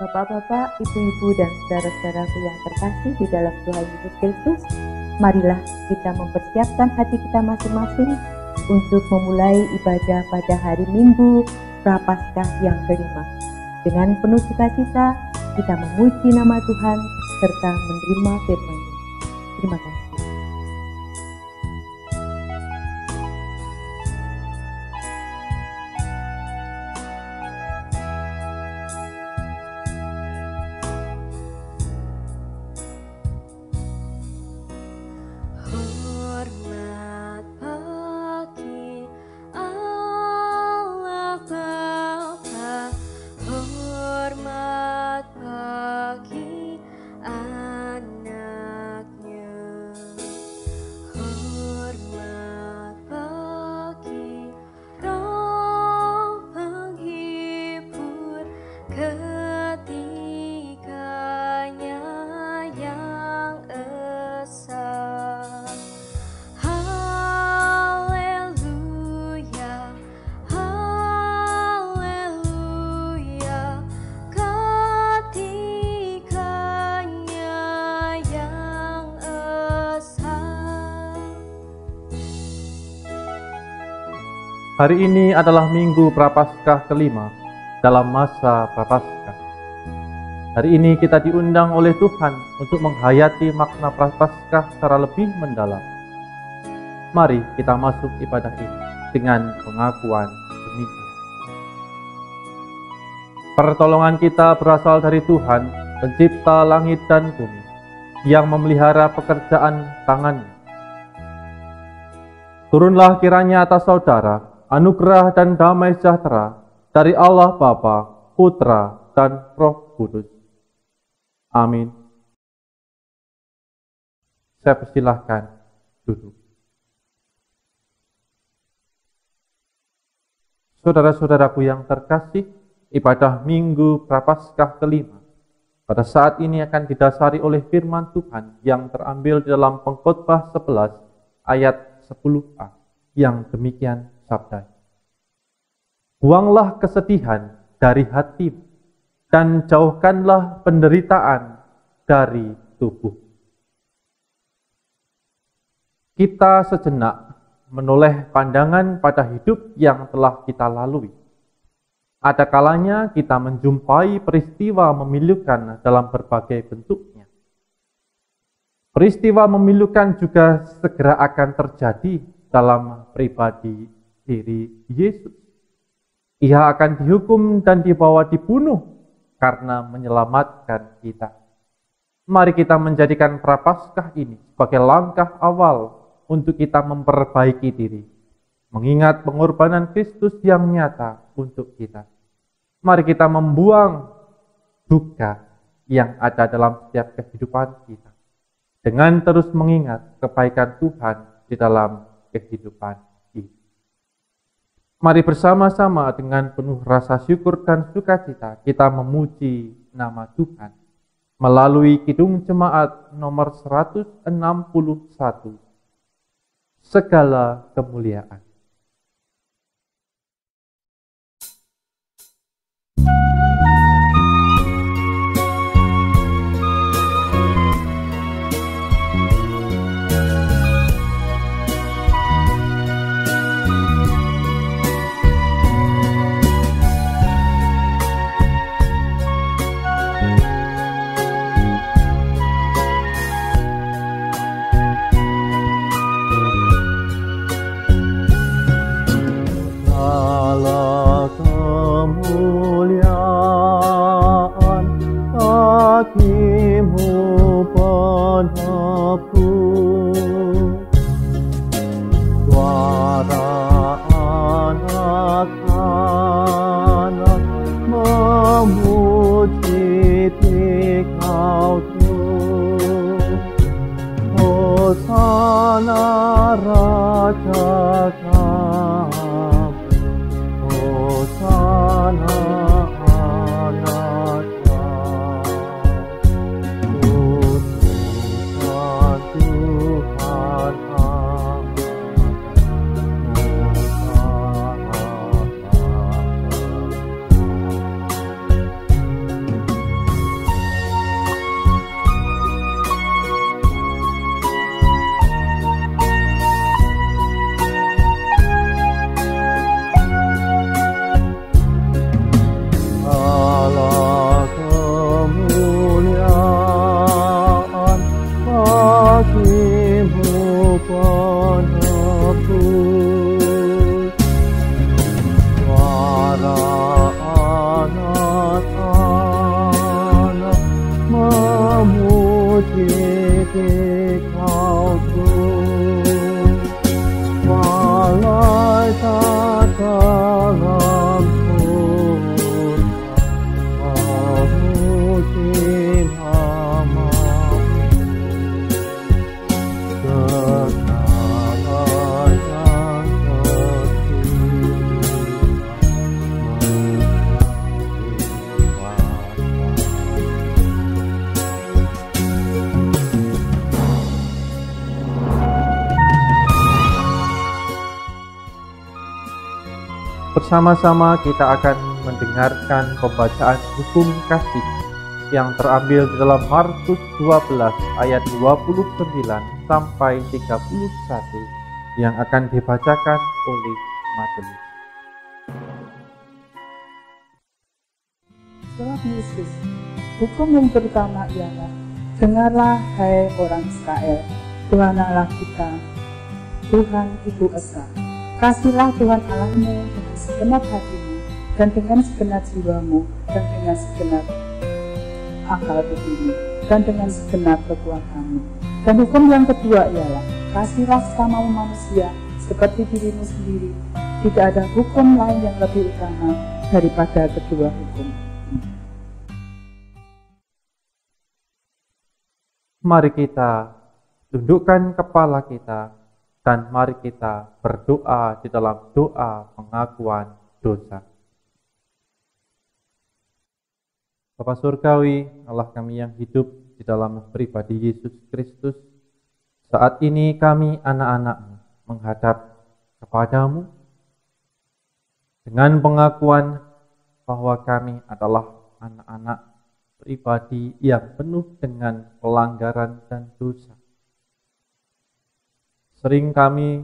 Bapak-bapak, ibu-ibu, dan saudara-saudaraku yang terkasih di dalam Tuhan Yesus Kristus, marilah kita mempersiapkan hati kita masing-masing untuk memulai ibadah pada hari Minggu Prapaskah yang kelima. Dengan penuh sukacita, kita memuji nama Tuhan serta menerima firman-Nya. Terima kasih. Hari ini adalah Minggu Prapaskah kelima dalam masa Prapaskah. Hari ini kita diundang oleh Tuhan untuk menghayati makna Prapaskah secara lebih mendalam. Mari kita masuk ibadah ini dengan pengakuan demikian. Pertolongan kita berasal dari Tuhan, Pencipta langit dan bumi, yang memelihara pekerjaan tangannya. Turunlah kiranya atas saudara anugerah dan damai sejahtera dari Allah Bapa, Putra, dan Roh Kudus. Amin. Saya persilahkan duduk. Saudara-saudaraku yang terkasih, ibadah Minggu Prapaskah kelima pada saat ini akan didasari oleh firman Tuhan yang terambil di dalam Pengkhotbah 11 ayat 10a yang demikian sabda. Buanglah kesedihan dari hatimu dan jauhkanlah penderitaan dari tubuh. Kita sejenak menoleh pandangan pada hidup yang telah kita lalui. Ada kalanya kita menjumpai peristiwa memilukan dalam berbagai bentuknya. Peristiwa memilukan juga segera akan terjadi dalam pribadi diri Yesus. Ia akan dihukum dan dibawa dibunuh karena menyelamatkan kita. Mari kita menjadikan Prapaskah ini sebagai langkah awal untuk kita memperbaiki diri, mengingat pengorbanan Kristus yang nyata untuk kita. Mari kita membuang duka yang ada dalam setiap kehidupan kita, dengan terus mengingat kebaikan Tuhan di dalam kehidupan kita. Mari bersama-sama dengan penuh rasa syukur dan sukacita kita memuji nama Tuhan melalui Kidung Jemaat nomor 161, Segala Kemuliaan. Bersama-sama kita akan mendengarkan pembacaan hukum kasih yang terambil di dalam Markus 12 ayat 29 sampai 31 yang akan dibacakan oleh majelis. Surat Yesus, hukum yang pertama ialah, dengarlah hai orang Israel, Tuhan Allah kita, Tuhan Ibu Esa. Kasihlah Tuhan Allahmu dengan segenap hatimu, dan dengan segenap jiwamu, dan dengan segenap akal budimu, dan dengan segenap kekuatanmu. Dan hukum yang kedua ialah, kasihlah sesamamu manusia seperti dirimu sendiri. Tidak ada hukum lain yang lebih utama daripada kedua hukum. Mari kita tundukkan kepala kita dan mari kita berdoa di dalam doa pengakuan dosa. Bapa Surgawi, Allah kami yang hidup di dalam pribadi Yesus Kristus, saat ini kami anak-anak-Mu menghadap kepadamu dengan pengakuan bahwa kami adalah anak-anak pribadi yang penuh dengan pelanggaran dan dosa. Sering kami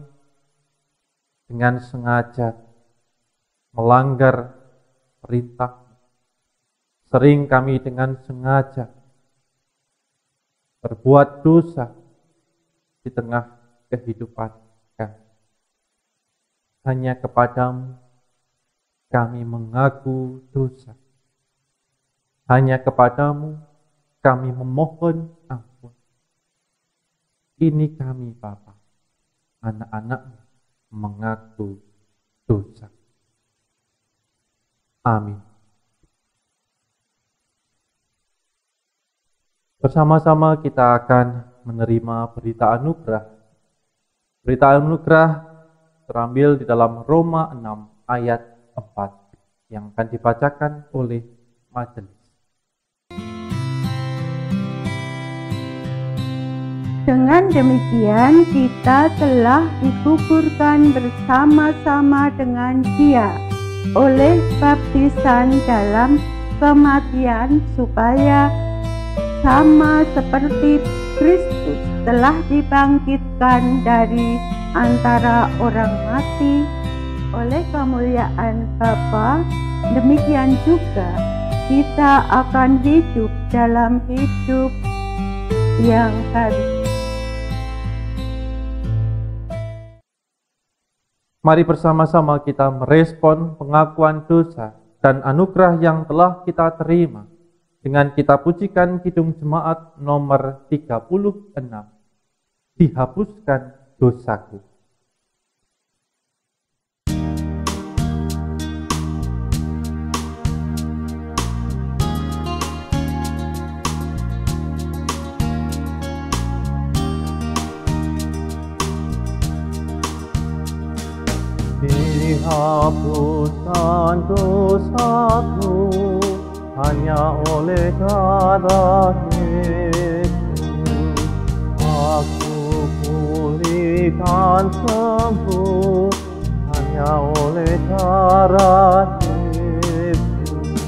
dengan sengaja melanggar perintah. Sering kami dengan sengaja berbuat dosa di tengah kehidupan kami. Hanya kepadamu kami mengaku dosa. Hanya kepadamu kami memohon ampun. Ini kami Bapa, anak-anak mengaku dosa. Amin. Bersama-sama kita akan menerima berita anugerah. Berita anugerah terambil di dalam Roma 6 ayat 4 yang akan dibacakan oleh majelis. Dengan demikian kita telah dikuburkan bersama-sama dengan Dia oleh baptisan dalam kematian, supaya sama seperti Kristus telah dibangkitkan dari antara orang mati oleh kemuliaan Bapa, demikian juga kita akan hidup dalam hidup yang baru. Mari bersama-sama kita merespon pengakuan dosa dan anugerah yang telah kita terima dengan kita pujikan Kidung Jemaat nomor 36, Dihapuskan Dosaku. Dihapuskan dosaku hanya oleh darah Yesus. Aku pulih dan sembuh hanya oleh darah Yesus.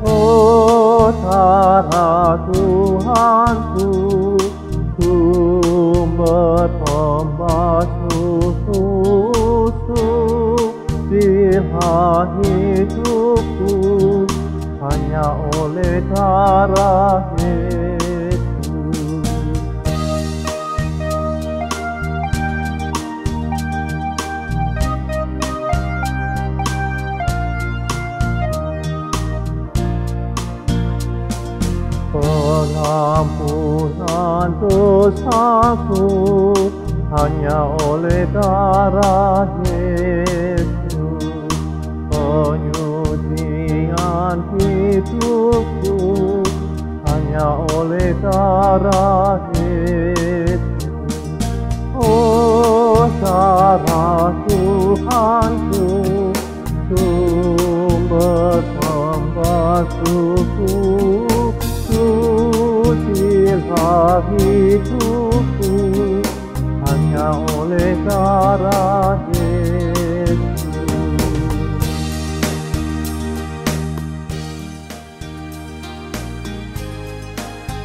Oh darah Tuhanku, sumber pembasuh bila hidupku hanya oleh darah Yesus. Pengampunan dosaku hanya oleh darah Yesus. Penyucian hidupku hanya oleh darah Yesus. Oh darah Tuhanku, sumber pembasuhku, sucilah hidupku hanya oleh darah Yesus.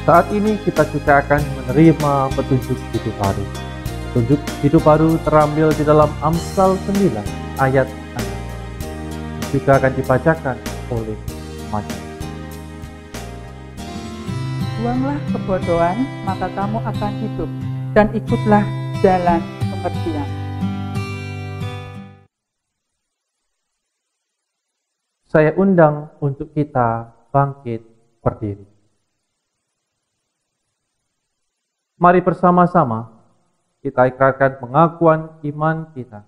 Saat ini kita juga akan menerima petunjuk hidup baru. Petunjuk hidup baru terambil di dalam Amsal 9 ayat 6. Juga akan dibacakan oleh Majelis. Buanglah kebodohan, maka kamu akan hidup, dan ikutlah jalan pengertian. Saya undang untuk kita bangkit berdiri. Mari bersama-sama kita ikrarkan pengakuan iman kita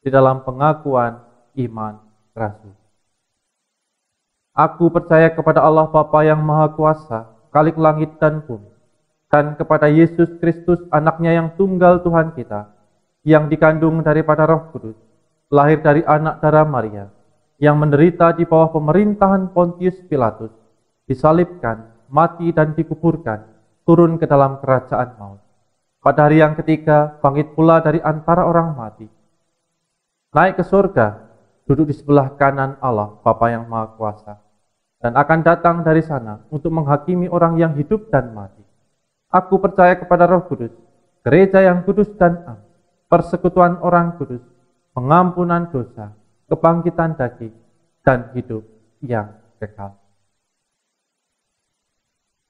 di dalam pengakuan iman Rasul. Aku percaya kepada Allah Bapa yang Maha Kuasa, Khalik langit dan bumi, dan kepada Yesus Kristus, anaknya yang tunggal Tuhan kita, yang dikandung daripada Roh Kudus, lahir dari anak darah Maria, yang menderita di bawah pemerintahan Pontius Pilatus, disalibkan, mati dan dikuburkan, turun ke dalam kerajaan maut. Pada hari yang ketiga, bangkit pula dari antara orang mati, naik ke surga, duduk di sebelah kanan Allah Bapa yang Maha Kuasa, dan akan datang dari sana untuk menghakimi orang yang hidup dan mati. Aku percaya kepada Roh Kudus, gereja yang kudus dan am, persekutuan orang kudus, pengampunan dosa, kebangkitan daging, dan hidup yang kekal.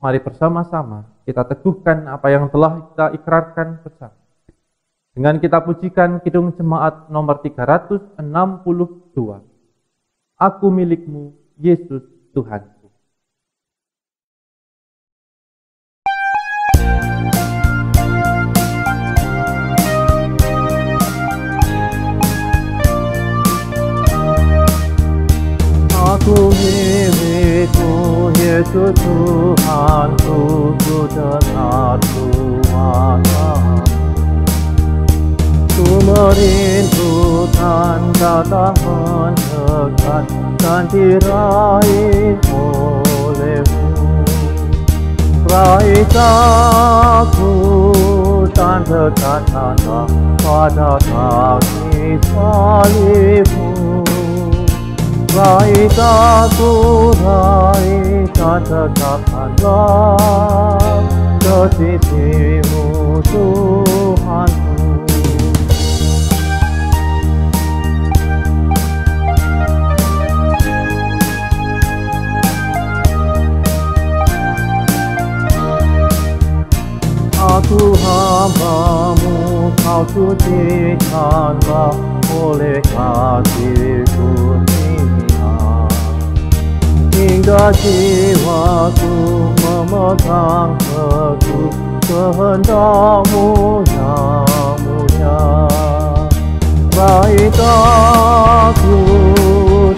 Mari bersama-sama kita teguhkan apa yang telah kita ikrarkan bersama. Dengan kita pujikan Kidung Jemaat nomor 362. Aku milikmu, Yesus Tuhanku. Aku milikmu, Yesus Tuhanku, ku dengar suaramu. Ku merindukan datang mendekat dan diraih olehmu. Raih aku dan dekatkanlah pada kaki salibmu. Raih aku, raih dan dekatkanlah ke sisimu Tuhanku. Aku hamba-Mu, Kau sucikanlah oleh kasih kurnia. Hingga jiwaku memegang teguh kehendak-Mu yang mulia. Raih aku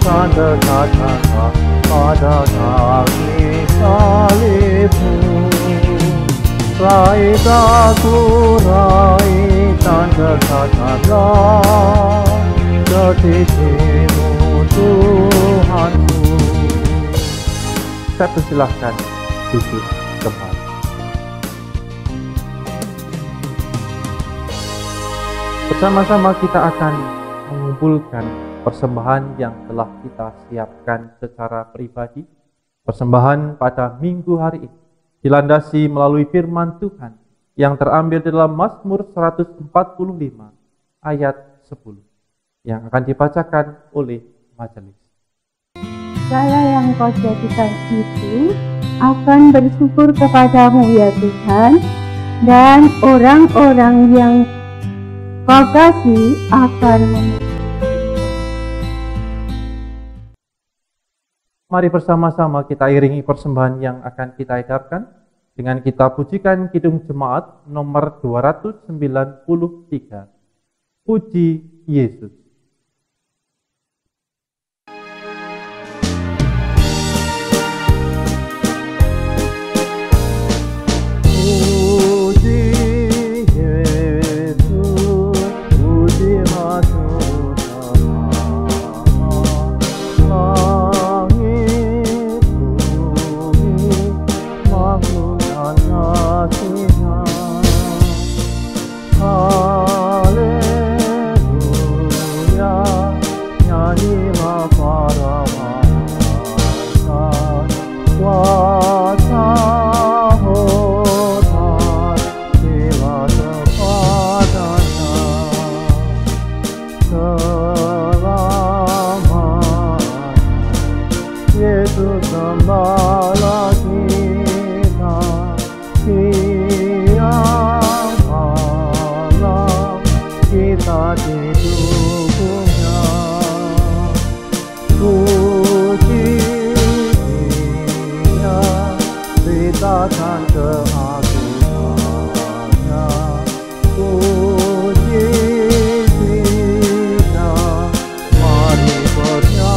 dan dekatkanlah pada kaki salibmu. Raih aku, raih dan dekatkanlah ke sisimu Tuhanku. Saya persilahkan duduk kembali. Bersama-sama kita akan mengumpulkan persembahan yang telah kita siapkan secara pribadi. Persembahan pada minggu hari ini dilandasi melalui firman Tuhan yang terambil di dalam Mazmur 145 ayat 10 yang akan dibacakan oleh majelis. Segala yang Kau jadikan itu akan bersyukur kepadamu ya Tuhan, dan orang-orang yang Kau kasih akan Mari bersama-sama kita iringi persembahan yang akan kita edarkan dengan kita pujikan Kidung Jemaat nomor 293. Puji Yesus. Kuasa gembala kita tiap malam kita didukungnya. Puji Dia, beritakan keagungannya. Puji Dia, mari bernyanyilah.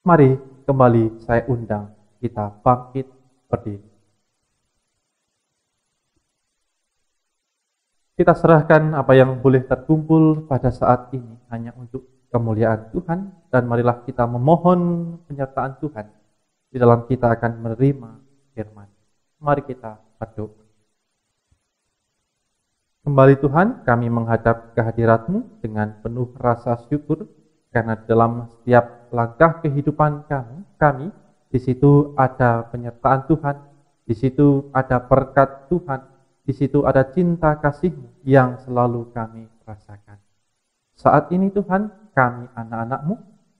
Mari kembali saya undang kita bangkit berdiri. Kita serahkan apa yang boleh terkumpul pada saat ini hanya untuk kemuliaan Tuhan, dan marilah kita memohon penyertaan Tuhan di dalam kita akan menerima firman. Mari kita berdoa. Kembali Tuhan, kami menghadap kehadirat-Mu dengan penuh rasa syukur, karena dalam setiap langkah kehidupan kami, di situ ada penyertaan Tuhan, di situ ada berkat Tuhan, di situ ada cinta kasih-Mu yang selalu kami rasakan. Saat ini Tuhan, kami anak-anak-Mu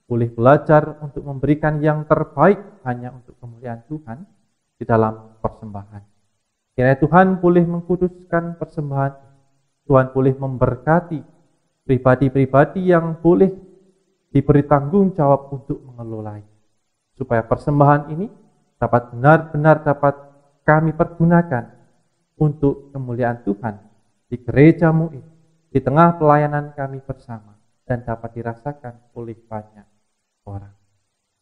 boleh belajar untuk memberikan yang terbaik hanya untuk kemuliaan Tuhan di dalam persembahan. Kiranya Tuhan boleh mengkuduskan persembahan, Tuhan boleh memberkati pribadi-pribadi yang boleh diberi tanggung jawab untuk mengelolai, supaya persembahan ini dapat benar-benar dapat kami pergunakan untuk kemuliaan Tuhan di gereja-Mu ini, di tengah pelayanan kami bersama, dan dapat dirasakan oleh banyak orang.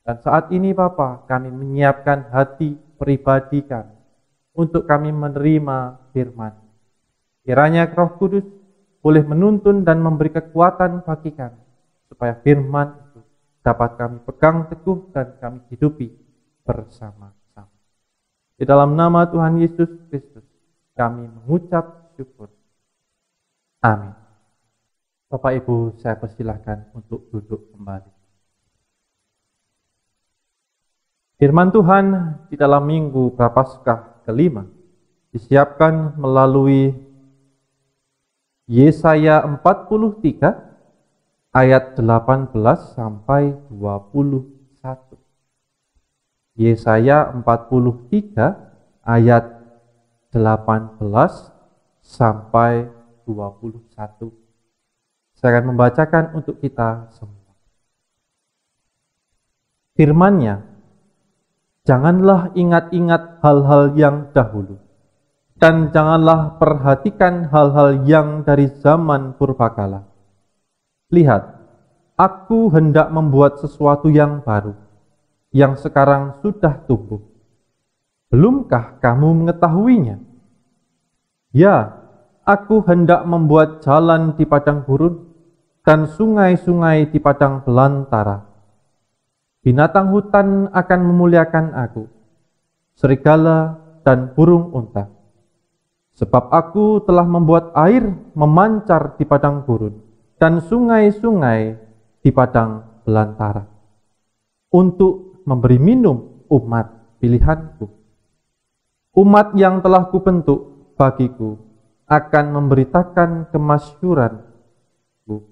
Dan saat ini Bapa, kami menyiapkan hati pribadi kami untuk kami menerima firman. Kiranya Roh Kudus boleh menuntun dan memberi kekuatan bagi kami, supaya firman itu dapat kami pegang teguh dan kami hidupi bersama-sama. Di dalam nama Tuhan Yesus Kristus, kami mengucap syukur. Amin. Bapak Ibu, saya persilahkan untuk duduk kembali. Firman Tuhan di dalam Minggu Prapaskah kelima disiapkan melalui Yesaya 43 ayat 18 sampai 21. Yesaya 43 ayat 18 sampai 21. Saya akan membacakan untuk kita semua. Firman-Nya, janganlah ingat-ingat hal-hal yang dahulu, dan janganlah perhatikan hal-hal yang dari zaman purbakala. Lihat, aku hendak membuat sesuatu yang baru, yang sekarang sudah tumbuh. Belumkah kamu mengetahuinya? Ya, aku hendak membuat jalan di padang gurun, dan sungai-sungai di padang belantara. Binatang hutan akan memuliakan aku, serigala dan burung unta. Sebab aku telah membuat air memancar di padang gurun, dan sungai-sungai di padang belantara, untuk memberi minum umat pilihanku. Umat yang telah kubentuk bagiku akan memberitakan kemasyhuranku.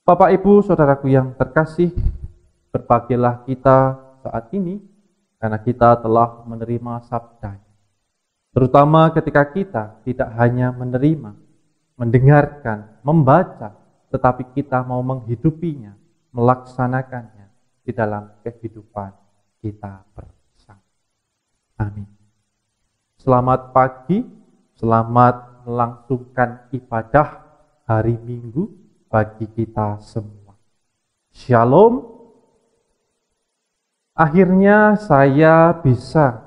Bapak, Ibu, Saudaraku yang terkasih, berbahagialah kita saat ini karena kita telah menerima sabda-Nya. Terutama ketika kita tidak hanya menerima, mendengarkan, membaca, tetapi kita mau menghidupinya, melaksanakannya di dalam kehidupan kita bersama. Amin. Selamat pagi, selamat melangsungkan ibadah hari Minggu bagi kita semua. Shalom. Akhirnya saya bisa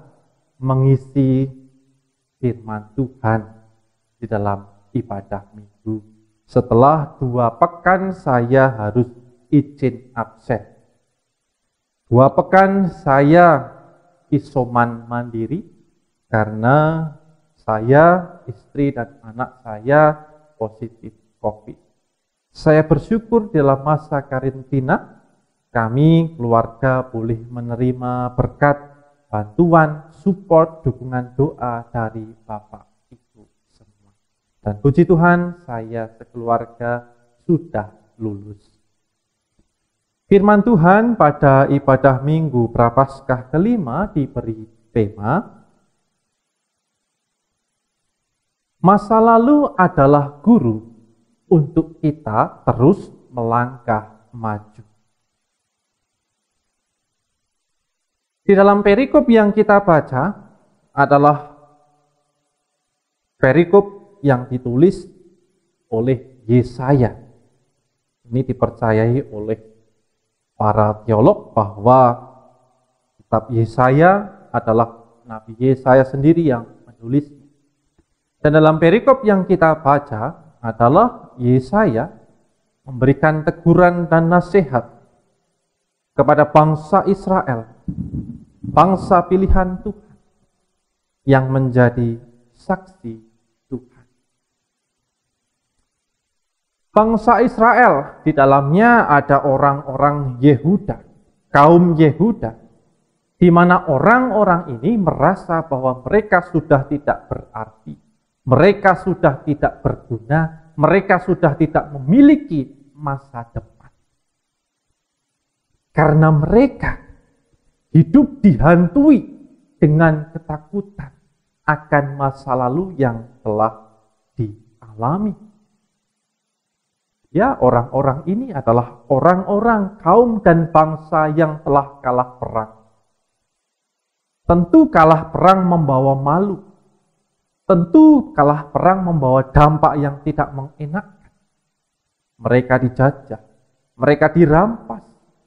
mengisi firman Tuhan di dalam ibadah Minggu. Setelah 2 pekan saya harus izin absen. 2 pekan saya isoman mandiri karena saya, istri dan anak saya positif COVID. Saya bersyukur dalam masa karantina kami keluarga boleh menerima berkat bantuan, support, dukungan doa dari Bapak Ibu semua. Dan puji Tuhan, saya sekeluarga sudah lulus. Firman Tuhan pada ibadah Minggu Prapaskah kelima diberi tema, masa lalu adalah guru untuk kita terus melangkah maju. Di dalam perikop yang kita baca adalah perikop yang ditulis oleh Yesaya. Ini dipercayai oleh para teolog bahwa kitab Yesaya adalah Nabi Yesaya sendiri yang menulisnya. Dan dalam perikop yang kita baca adalah Yesaya memberikan teguran dan nasihat kepada bangsa Israel, bangsa pilihan Tuhan yang menjadi saksi Tuhan. Bangsa Israel, di dalamnya ada orang-orang Yehuda, kaum Yehuda, di mana orang-orang ini merasa bahwa mereka sudah tidak berarti, mereka sudah tidak berguna, mereka sudah tidak memiliki masa depan. Karena mereka hidup dihantui dengan ketakutan akan masa lalu yang telah dialami. Ya, orang-orang ini adalah orang-orang kaum dan bangsa yang telah kalah perang. Tentu kalah perang membawa malu. Tentu kalah perang membawa dampak yang tidak mengenakan. Mereka dijajah, mereka dirampas,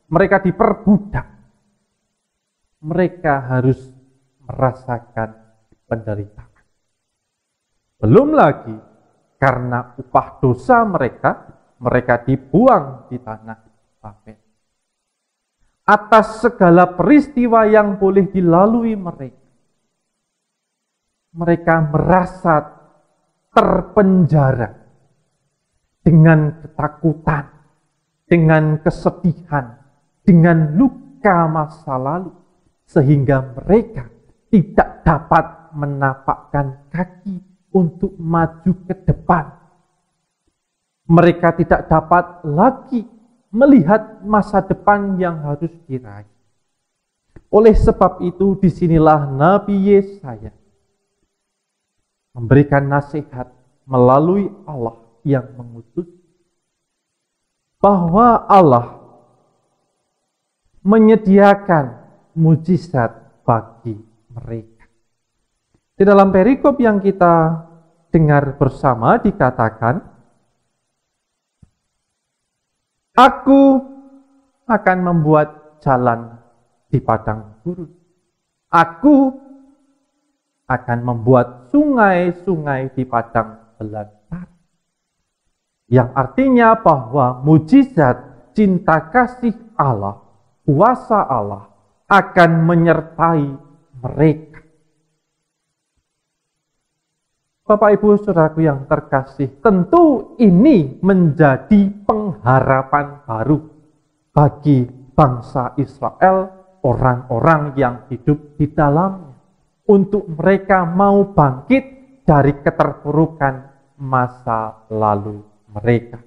mereka diperbudak. Mereka harus merasakan penderitaan. Belum lagi karena upah dosa mereka dibuang di tanah Babel. Atas segala peristiwa yang boleh dilalui mereka merasa terpenjara dengan ketakutan, dengan kesedihan, dengan luka masa lalu, sehingga mereka tidak dapat menapakkan kaki untuk maju ke depan. Mereka tidak dapat lagi melihat masa depan yang harus diraih. Oleh sebab itu, disinilah Nabi Yesaya memberikan nasihat melalui Allah yang mengutus, bahwa Allah menyediakan mujizat bagi mereka. Di dalam perikop yang kita dengar bersama dikatakan, Aku akan membuat jalan di padang gurun. Aku akan membuat sungai-sungai di padang belantara. Yang artinya bahwa mujizat cinta kasih Allah, kuasa Allah akan menyertai mereka. Bapak Ibu Saudaraku yang terkasih, tentu ini menjadi pengharapan baru bagi bangsa Israel, orang-orang yang hidup di dalamnya, untuk mereka mau bangkit dari keterpurukan masa lalu mereka.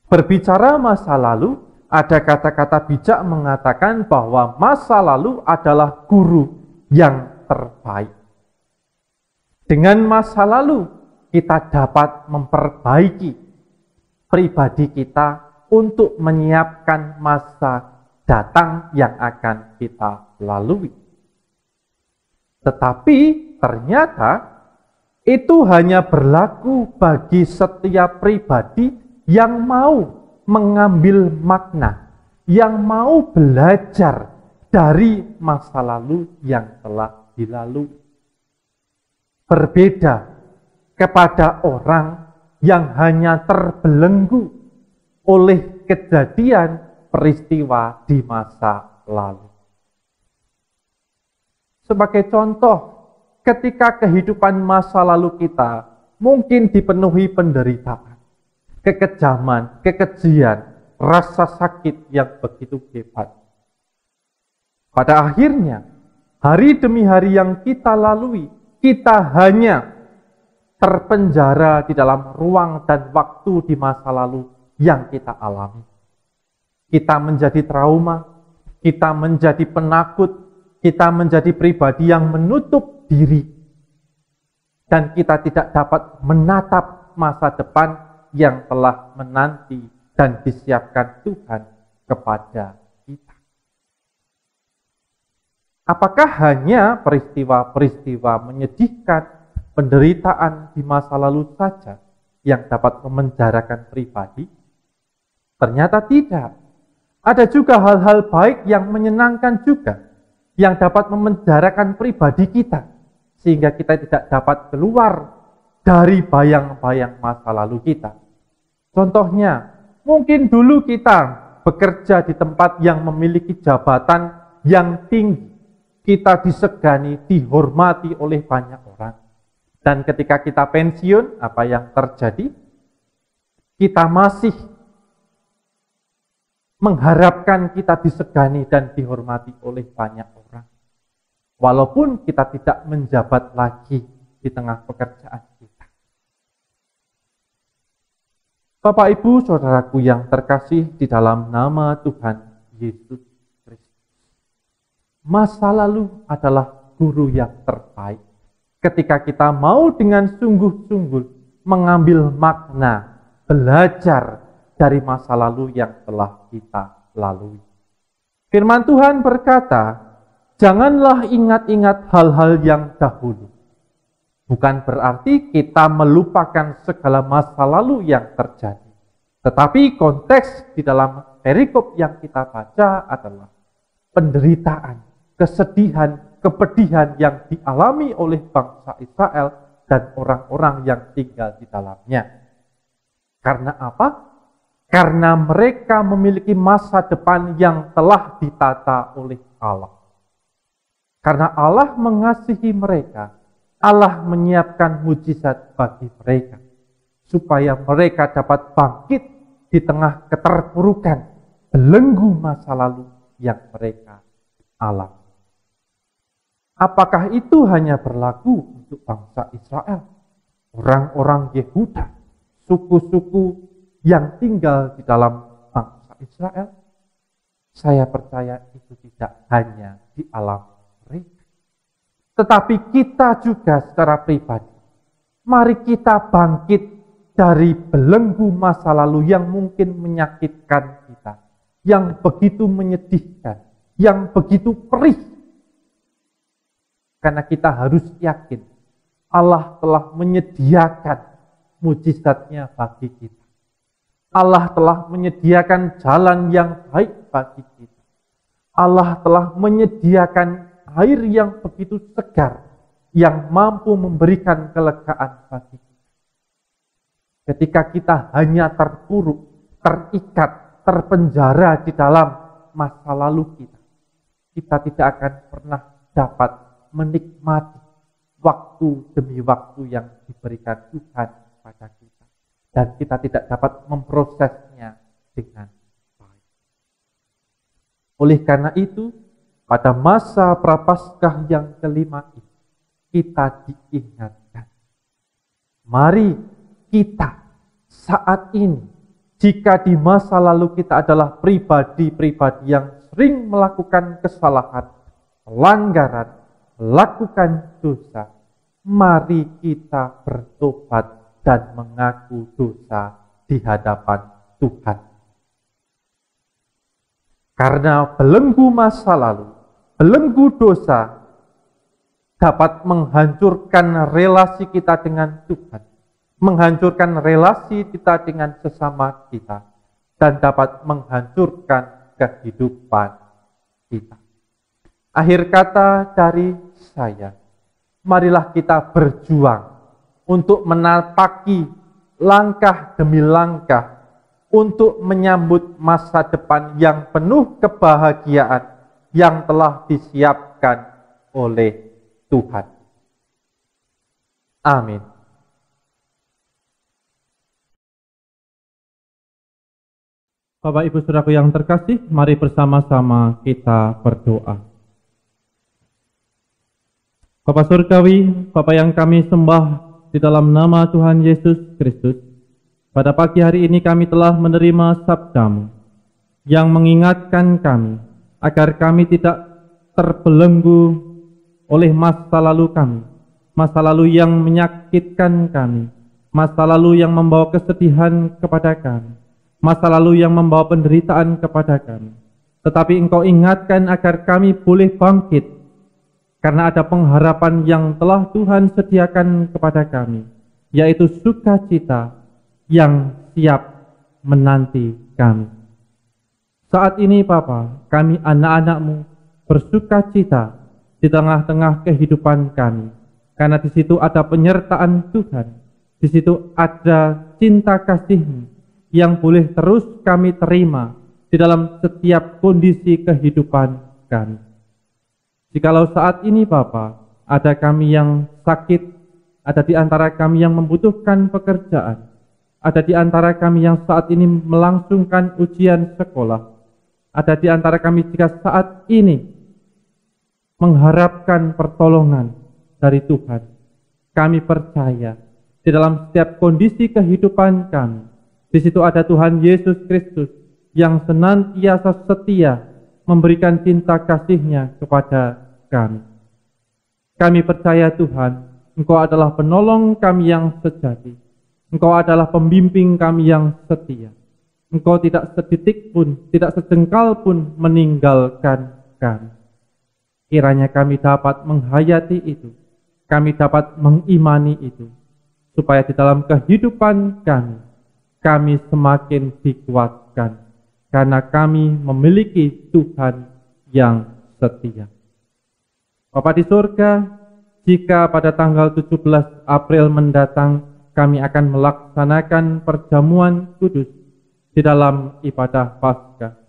Berbicara masa lalu, ada kata-kata bijak mengatakan bahwa masa lalu adalah guru yang terbaik. Dengan masa lalu, kita dapat memperbaiki pribadi kita untuk menyiapkan masa datang yang akan kita lalui. Tetapi ternyata itu hanya berlaku bagi setiap pribadi yang mau mengambil makna, yang mau belajar dari masa lalu yang telah dilalui. Berbeda kepada orang yang hanya terbelenggu oleh kejadian peristiwa di masa lalu. Sebagai contoh, ketika kehidupan masa lalu kita mungkin dipenuhi penderitaan, kekejaman, kekejian, rasa sakit yang begitu hebat. Pada akhirnya, hari demi hari yang kita lalui, kita hanya terpenjara di dalam ruang dan waktu di masa lalu yang kita alami. Kita menjadi trauma, kita menjadi penakut, kita menjadi pribadi yang menutup diri, dan kita tidak dapat menatap masa depan yang telah menanti dan disiapkan Tuhan kepada kita. Apakah hanya peristiwa-peristiwa menyedihkan, penderitaan di masa lalu saja yang dapat memenjarakan pribadi? Ternyata tidak. Ada juga hal-hal baik yang menyenangkan juga, yang dapat memenjarakan pribadi kita, sehingga kita tidak dapat keluar dari bayang-bayang masa lalu kita. Contohnya, mungkin dulu kita bekerja di tempat yang memiliki jabatan yang tinggi, kita disegani, dihormati oleh banyak orang. Dan ketika kita pensiun, apa yang terjadi? Kita masih mengharapkan kita disegani dan dihormati oleh banyak orang. Walaupun kita tidak menjabat lagi di tengah pekerjaan kita. Bapak, Ibu, Saudaraku yang terkasih di dalam nama Tuhan Yesus Kristus. Masa lalu adalah guru yang terbaik. Ketika kita mau dengan sungguh-sungguh mengambil makna, belajar dari masa lalu yang telah kita lalui. Firman Tuhan berkata, janganlah ingat-ingat hal-hal yang dahulu. Bukan berarti kita melupakan segala masa lalu yang terjadi. Tetapi konteks di dalam perikop yang kita baca adalah penderitaan, kesedihan, kepedihan yang dialami oleh bangsa Israel dan orang-orang yang tinggal di dalamnya. Karena apa? Karena mereka memiliki masa depan yang telah ditata oleh Allah. Karena Allah mengasihi mereka, Allah menyiapkan mujizat bagi mereka, supaya mereka dapat bangkit di tengah keterpurukan, belenggu masa lalu yang mereka alami. Apakah itu hanya berlaku untuk bangsa Israel, orang-orang Yehuda, suku-suku yang tinggal di dalam bangsa Israel? Saya percaya itu tidak hanya di alam mereka, tetapi kita juga secara pribadi. Mari kita bangkit dari belenggu masa lalu yang mungkin menyakitkan kita, yang begitu menyedihkan, yang begitu perih. Karena kita harus yakin Allah telah menyediakan mujizatnya bagi kita. Allah telah menyediakan jalan yang baik bagi kita. Allah telah menyediakan air yang begitu segar, yang mampu memberikan kelegaan bagi kita. Ketika kita hanya terpuruk, terikat, terpenjara di dalam masa lalu kita, kita tidak akan pernah dapat menikmati waktu demi waktu yang diberikan Tuhan pada kita. Dan kita tidak dapat memprosesnya dengan baik. Oleh karena itu, pada masa Prapaskah yang kelima ini, kita diingatkan. Mari kita saat ini, jika di masa lalu kita adalah pribadi-pribadi yang sering melakukan kesalahan, pelanggaran, melakukan dosa, mari kita bertobat dan mengaku dosa di hadapan Tuhan. Karena belenggu masa lalu, belenggu dosa dapat menghancurkan relasi kita dengan Tuhan, menghancurkan relasi kita dengan sesama kita, dan dapat menghancurkan kehidupan kita. Akhir kata dari saya, marilah kita berjuang untuk menapaki langkah demi langkah untuk menyambut masa depan yang penuh kebahagiaan yang telah disiapkan oleh Tuhan. Amin. Bapak Ibu Saudaraku yang terkasih, mari bersama-sama kita berdoa. Bapa Surgawi, Bapa yang kami sembah di dalam nama Tuhan Yesus Kristus, pada pagi hari ini kami telah menerima sabda-Mu yang mengingatkan kami agar kami tidak terbelenggu oleh masa lalu kami, masa lalu yang menyakitkan kami, masa lalu yang membawa kesedihan kepada kami, masa lalu yang membawa penderitaan kepada kami. Tetapi Engkau ingatkan agar kami boleh bangkit, karena ada pengharapan yang telah Tuhan sediakan kepada kami, yaitu sukacita yang siap menanti kami. Saat ini Bapa, kami anak-anak-Mu bersukacita di tengah-tengah kehidupan kami, karena di situ ada penyertaan Tuhan, di situ ada cinta kasih-Mu yang boleh terus kami terima di dalam setiap kondisi kehidupan kami. Jikalau saat ini Bapa, ada kami yang sakit, ada di antara kami yang membutuhkan pekerjaan, ada di antara kami yang saat ini melangsungkan ujian sekolah, ada di antara kami jika saat ini mengharapkan pertolongan dari Tuhan. Kami percaya di dalam setiap kondisi kehidupan kami, di situ ada Tuhan Yesus Kristus yang senantiasa setia memberikan cinta kasih-Nya kepada kami. Kami percaya Tuhan, Engkau adalah penolong kami yang sejati. Engkau adalah pembimbing kami yang setia. Engkau tidak sedetik pun, tidak sejengkal pun meninggalkan kami. Kiranya kami dapat menghayati itu, kami dapat mengimani itu, supaya di dalam kehidupan kami semakin dikuatkan, karena kami memiliki Tuhan yang setia. Bapa di surga, jika pada tanggal 17 April mendatang kami akan melaksanakan perjamuan kudus di dalam ibadah Paskah,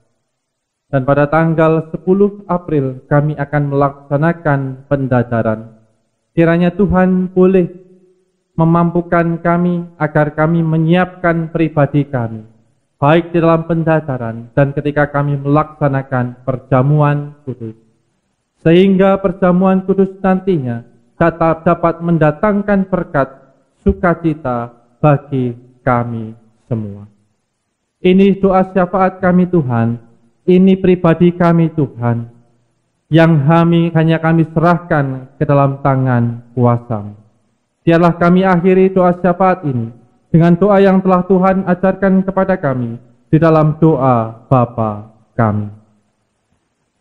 dan pada tanggal 10 April kami akan melaksanakan pendadaran, kiranya Tuhan boleh memampukan kami agar kami menyiapkan pribadi kami, baik di dalam pendadaran dan ketika kami melaksanakan perjamuan kudus, sehingga perjamuan kudus nantinya dapat mendatangkan berkat sukacita bagi kami semua. Ini doa syafaat kami Tuhan, ini pribadi kami Tuhan, yang hanya kami serahkan ke dalam tangan kuasa-Mu. Biarlah kami akhiri doa syafaat ini dengan doa yang telah Tuhan ajarkan kepada kami di dalam doa Bapa kami.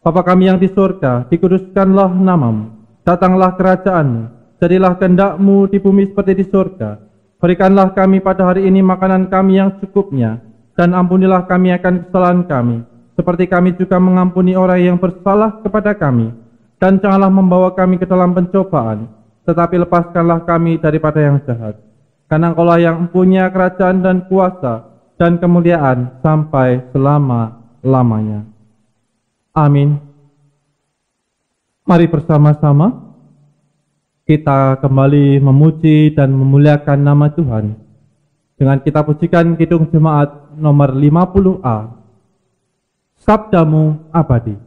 Bapa kami yang di surga, dikuduskanlah nama-Mu, datanglah kerajaan-Mu, jadilah kehendak-Mu di bumi seperti di surga. Berikanlah kami pada hari ini makanan kami yang cukupnya, dan ampunilah kami akan kesalahan kami, seperti kami juga mengampuni orang yang bersalah kepada kami. Dan janganlah membawa kami ke dalam pencobaan, tetapi lepaskanlah kami daripada yang jahat. Karena Engkau-lah yang mempunyai kerajaan dan kuasa dan kemuliaan sampai selama-lamanya. Amin. Mari bersama-sama kita kembali memuji dan memuliakan nama Tuhan dengan kita pujikan Kidung Jemaat nomor 50A, Sabda-Mu Abadi.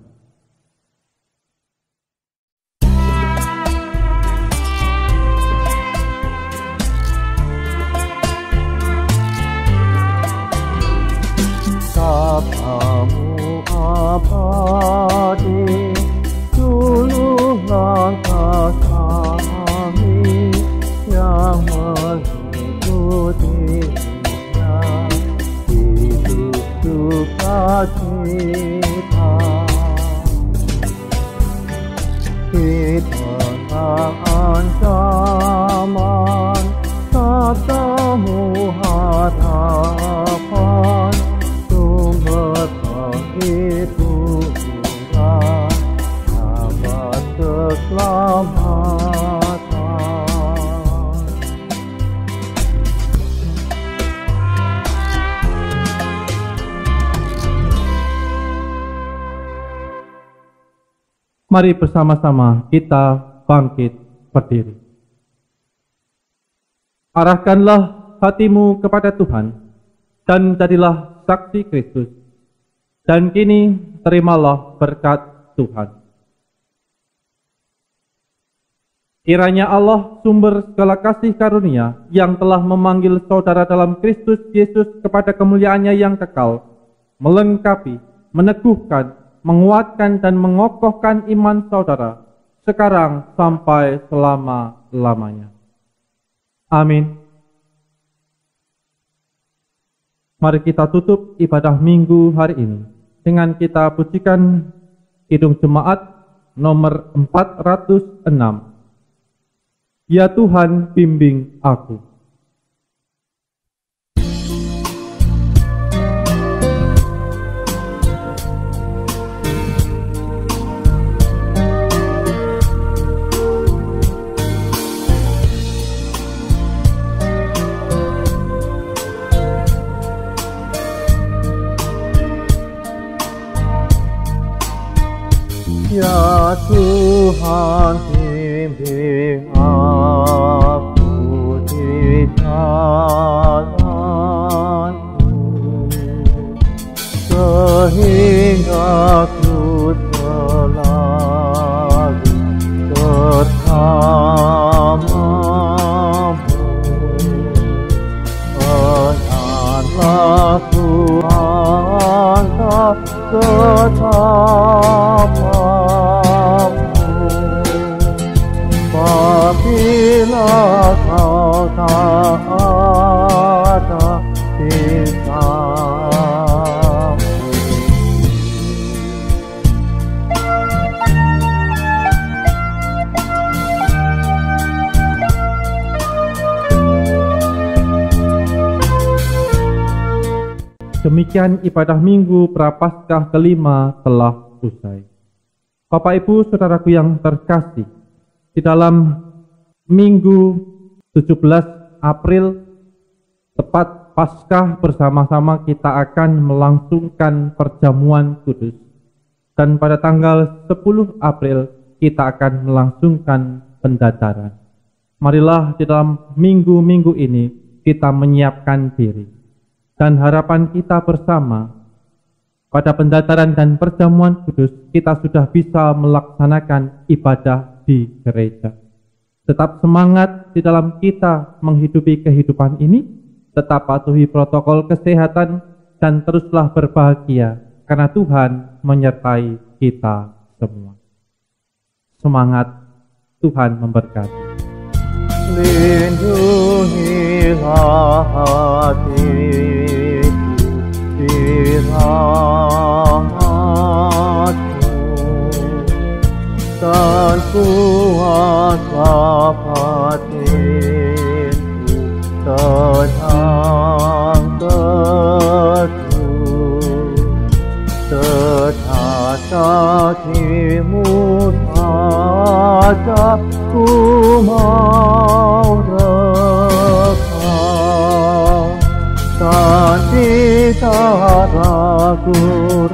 Sabda-Mu abadi, juru langkah kami yang mengikutinya, hidup sukacita. Kita tak ancaman, sabda-Mu harapan, sumber penghiburan, abad keselamatan. Mari bersama-sama kita bangkit berdiri. Arahkanlah hatimu kepada Tuhan dan jadilah saksi Kristus. Dan kini terimalah berkat Tuhan. Kiranya Allah, sumber segala kasih karunia, yang telah memanggil saudara dalam Kristus Yesus kepada kemuliaannya yang kekal, melengkapi, meneguhkan, menguatkan, dan mengokohkan iman saudara, sekarang sampai selama-lamanya. Amin. Mari kita tutup ibadah minggu hari ini dengan kita pujikan Kidung Jemaat nomor 406. Ya Tuhan, bimbing aku. Ya Tuhan, bimbing aku di jalanmu, sehingga ku selalu bersamamu. Janganlah Tuhan tak setapamu, apabila kau tak ada di samping. Demikian ibadah minggu Prapaskah kelima telah usai. Bapak Ibu Saudaraku yang terkasih, di dalam minggu 17 April, tepat Paskah, bersama-sama kita akan melangsungkan perjamuan kudus. Dan pada tanggal 10 April, kita akan melangsungkan pendadaran. Marilah di dalam minggu-minggu ini kita menyiapkan diri. Dan harapan kita bersama, pada pendadaran dan perjamuan kudus, kita sudah bisa melaksanakan ibadah di gereja. Tetap semangat di dalam kita menghidupi kehidupan ini, tetap patuhi protokol kesehatan, dan teruslah berbahagia, karena Tuhan menyertai kita semua. Semangat, Tuhan memberkati. Lindungilah hatiku di rahmat-Mu, dan kuasa batinku tenang teduh, sejati-Mu saja ku mau rekam, dan tidak ragu